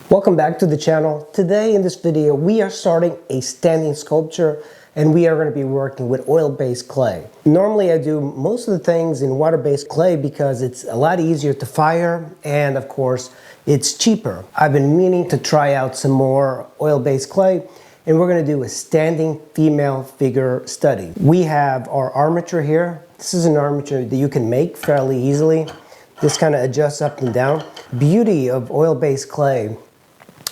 Welcome back to the channel. Today in this video we are starting a standing sculpture and we are going to be working with oil-based clay. Normally I do most of the things in water-based clay because it's a lot easier to fire and of course it's cheaper. I've been meaning to try out some more oil-based clay and we're going to do a standing female figure study. We have our armature here. This is an armature that you can make fairly easily. This kind of adjusts up and down. Beauty of oil-based clay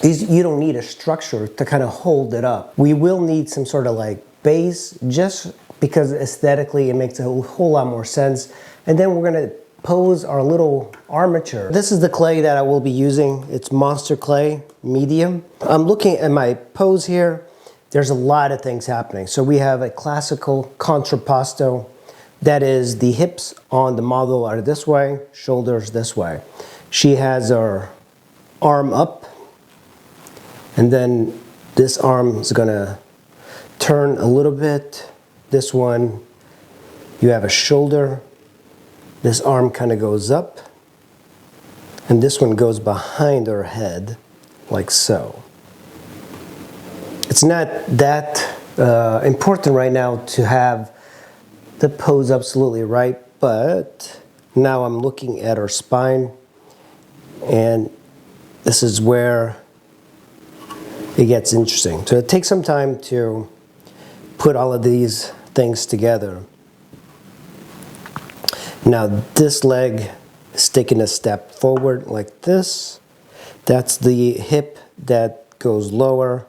is you don't need a structure to kind of hold it up. We will need some sort of like base just because aesthetically it makes a whole lot more sense. And then we're going to pose our little armature. This is the clay that I will be using. It's Monster Clay Medium. I'm looking at my pose here. There's a lot of things happening. So we have a classical contrapposto. That is, the hips on the model are this way, shoulders this way. She has her arm up, and then this arm is gonna turn a little bit. This one, you have a shoulder. This arm kind of goes up, and this one goes behind her head, like so. It's not that important right now to have the pose absolutely right, but now I'm looking at her spine, and this is where it gets interesting. So it takes some time to put all of these things together. Now this leg is taking a step forward like this. That's the hip that goes lower,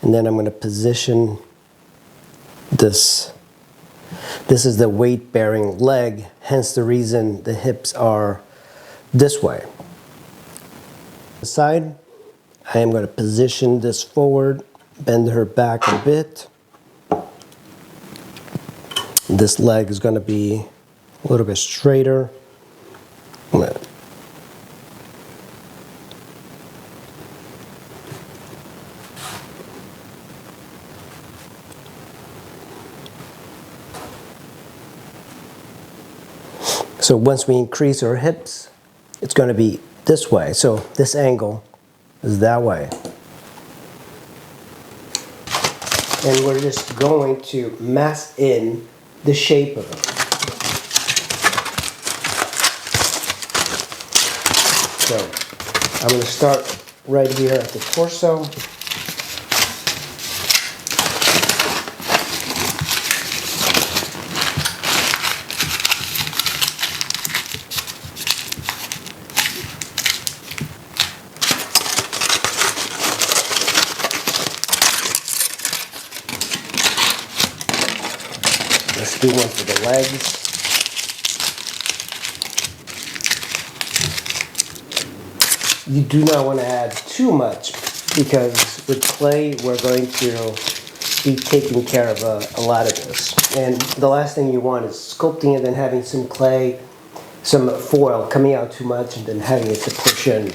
and then I'm going to position this. This is the weight-bearing leg, hence the reason the hips are this way. The side, I am going to position this forward, bend her back a bit. This leg is going to be a little bit straighter. So once we increase our hips, it's going to be this way. So this angle is that way. And we're just going to mask in the shape of it. So I'm going to start right here at the torso. Let's do one for the legs. You do not want to add too much because with clay we're going to be taking care of a lot of this. And the last thing you want is sculpting and then having some clay, some foil coming out too much and then having it to push in.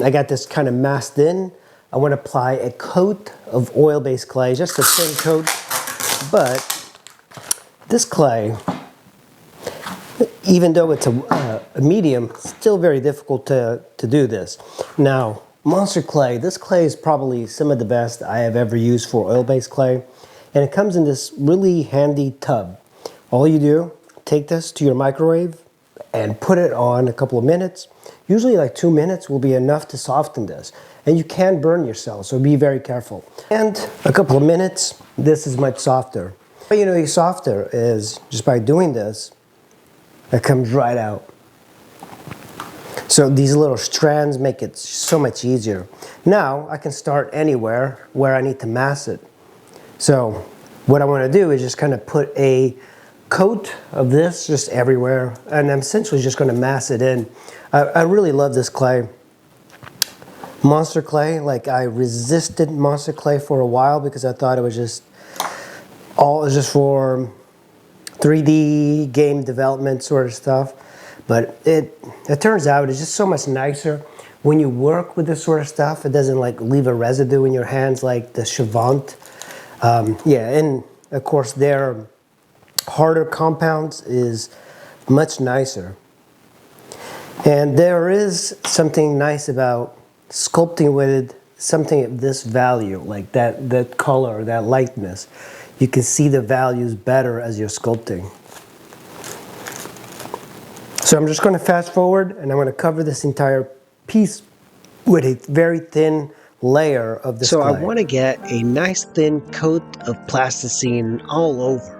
I got this kind of masked in. I want to apply a coat of oil-based clay, just a thin coat, but this clay, even though it's a medium, it's still very difficult to do this. Now, Monster Clay, this clay is probably some of the best I have ever used for oil-based clay, and it comes in this really handy tub. All you do, take this to your microwave and put it on a couple of minutes. Usually like 2 minutes will be enough to soften this, and you can burn yourself, so be very careful. And a couple of minutes, this is much softer. But you know, it's softer is just by doing this, it comes right out. So these little strands make it so much easier. Now I can start anywhere where I need to mass it. So what I want to do is just kind of put a coat of this just everywhere, and I'm essentially just going to mass it in. I really love this clay. Monster Clay, like I resisted Monster Clay for a while because I thought it was just for 3D game development sort of stuff. But it turns out it's just so much nicer when you work with this sort of stuff. It doesn't like leave a residue in your hands like the Chavant. Yeah, and of course their harder compounds is much nicer. And there is something nice about sculpting with something of this value, like that color, that lightness. You can see the values better as you're sculpting. So I'm just going to fast forward, and I'm going to cover this entire piece with a very thin layer of this clay. I want to get a nice thin coat of plasticine all over.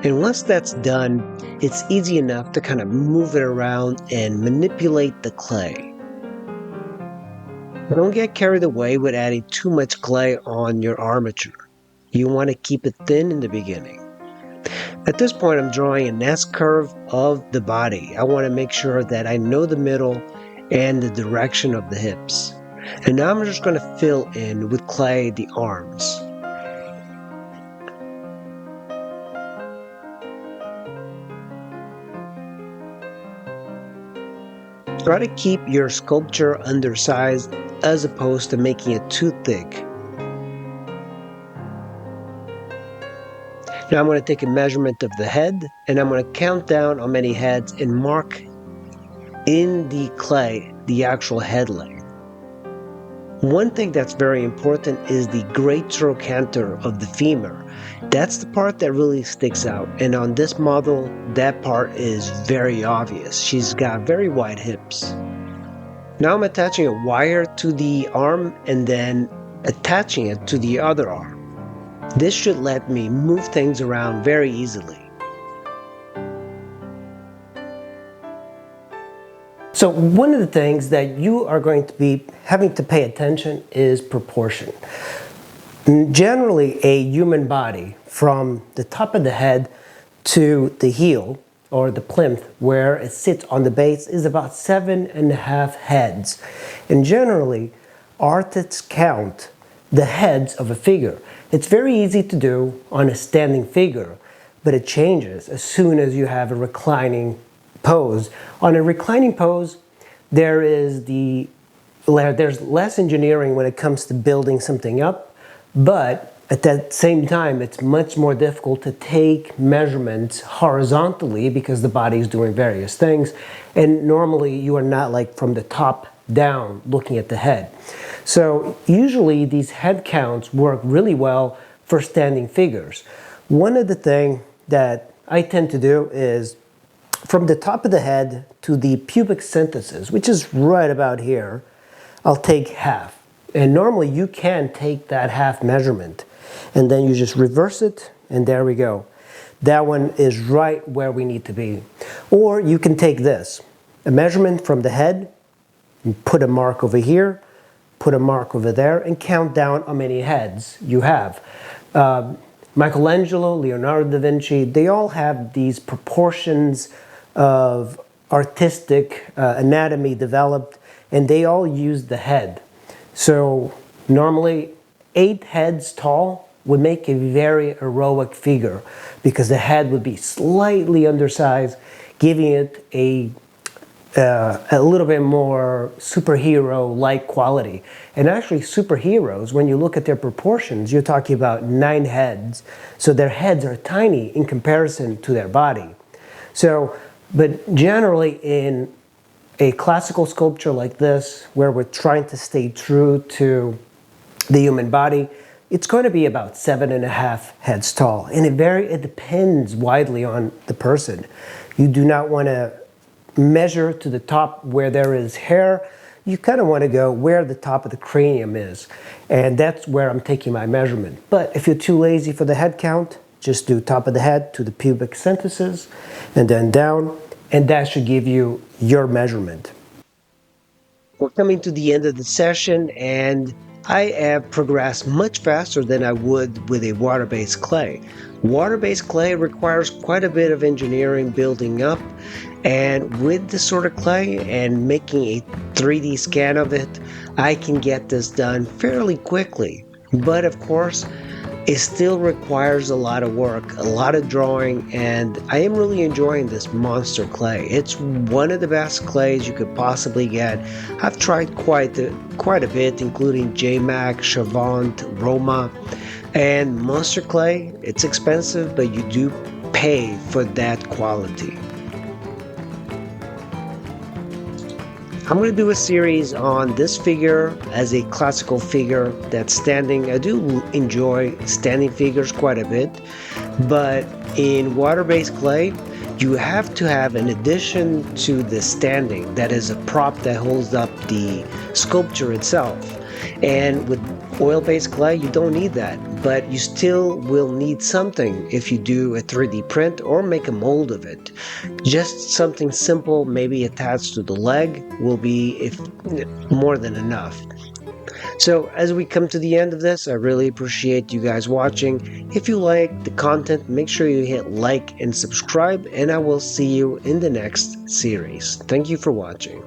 And once that's done, it's easy enough to kind of move it around and manipulate the clay. Don't get carried away with adding too much clay on your armature. You want to keep it thin in the beginning. At this point, I'm drawing an S-curve of the body. I want to make sure that I know the middle and the direction of the hips. And now I'm just going to fill in with clay the arms. Try to keep your sculpture undersized as opposed to making it too thick. Now I'm going to take a measurement of the head, and I'm going to count down how many heads and mark in the clay the actual head length. One thing that's very important is the great trochanter of the femur. That's the part that really sticks out, and on this model that part is very obvious. She's got very wide hips. Now I'm attaching a wire to the arm and then attaching it to the other arm. This should let me move things around very easily. So one of the things that you are going to be having to pay attention is proportion. Generally, a human body from the top of the head to the heel, or the plinth, where it sits on the base, is about 7.5 heads. And generally, artists count the heads of a figure. It's very easy to do on a standing figure, but it changes as soon as you have a reclining pose. On a reclining pose, there's less engineering when it comes to building something up, but at that same time, it's much more difficult to take measurements horizontally because the body is doing various things, and normally you are not like from the top down looking at the head. So usually these head counts work really well for standing figures. One of the things that I tend to do is from the top of the head to the pubic symphysis, which is right about here, I'll take half. And normally you can take that half measurement, and then you just reverse it, and there we go. That one is right where we need to be. Or you can take this, a measurement from the head, and put a mark over here, put a mark over there, and count down how many heads you have. Michelangelo, Leonardo da Vinci, they all have these proportions of artistic anatomy developed, and they all use the head. So normally 8 heads tall would make a very heroic figure because the head would be slightly undersized, giving it a a little bit more superhero-like quality. And actually superheroes, when you look at their proportions, you're talking about 9 heads. So their heads are tiny in comparison to their body. So, but generally in a classical sculpture like this, where we're trying to stay true to the human body, it's going to be about 7.5 heads tall. And it depends widely on the person. You do not want to measure to the top where there is hair. You kind of want to go where the top of the cranium is. And that's where I'm taking my measurement. But if you're too lazy for the head count, just do top of the head to the pubic symphysis and then down, and that should give you your measurement. We're coming to the end of the session, and I have progressed much faster than I would with a water-based clay. Water-based clay requires quite a bit of engineering building up, and with this sort of clay and making a 3D scan of it, I can get this done fairly quickly. But of course, it still requires a lot of work, a lot of drawing, and I am really enjoying this monster clay. It's one of the best clays you could possibly get. I've tried quite a bit, including JMac, Chavant, Roma, and monster clay. It's expensive, but you do pay for that quality. I'm going to do a series on this figure as a classical figure that's standing. I do enjoy standing figures quite a bit, but in water-based clay, you have to have, in addition to the standing, that is a prop that holds up the sculpture itself. And with oil-based clay, you don't need that, but you still will need something if you do a 3D print or make a mold of it. Just something simple, maybe attached to the leg, will be more than enough. So as we come to the end of this, I really appreciate you guys watching. If you like the content, make sure you hit like and subscribe, and I will see you in the next series. Thank you for watching.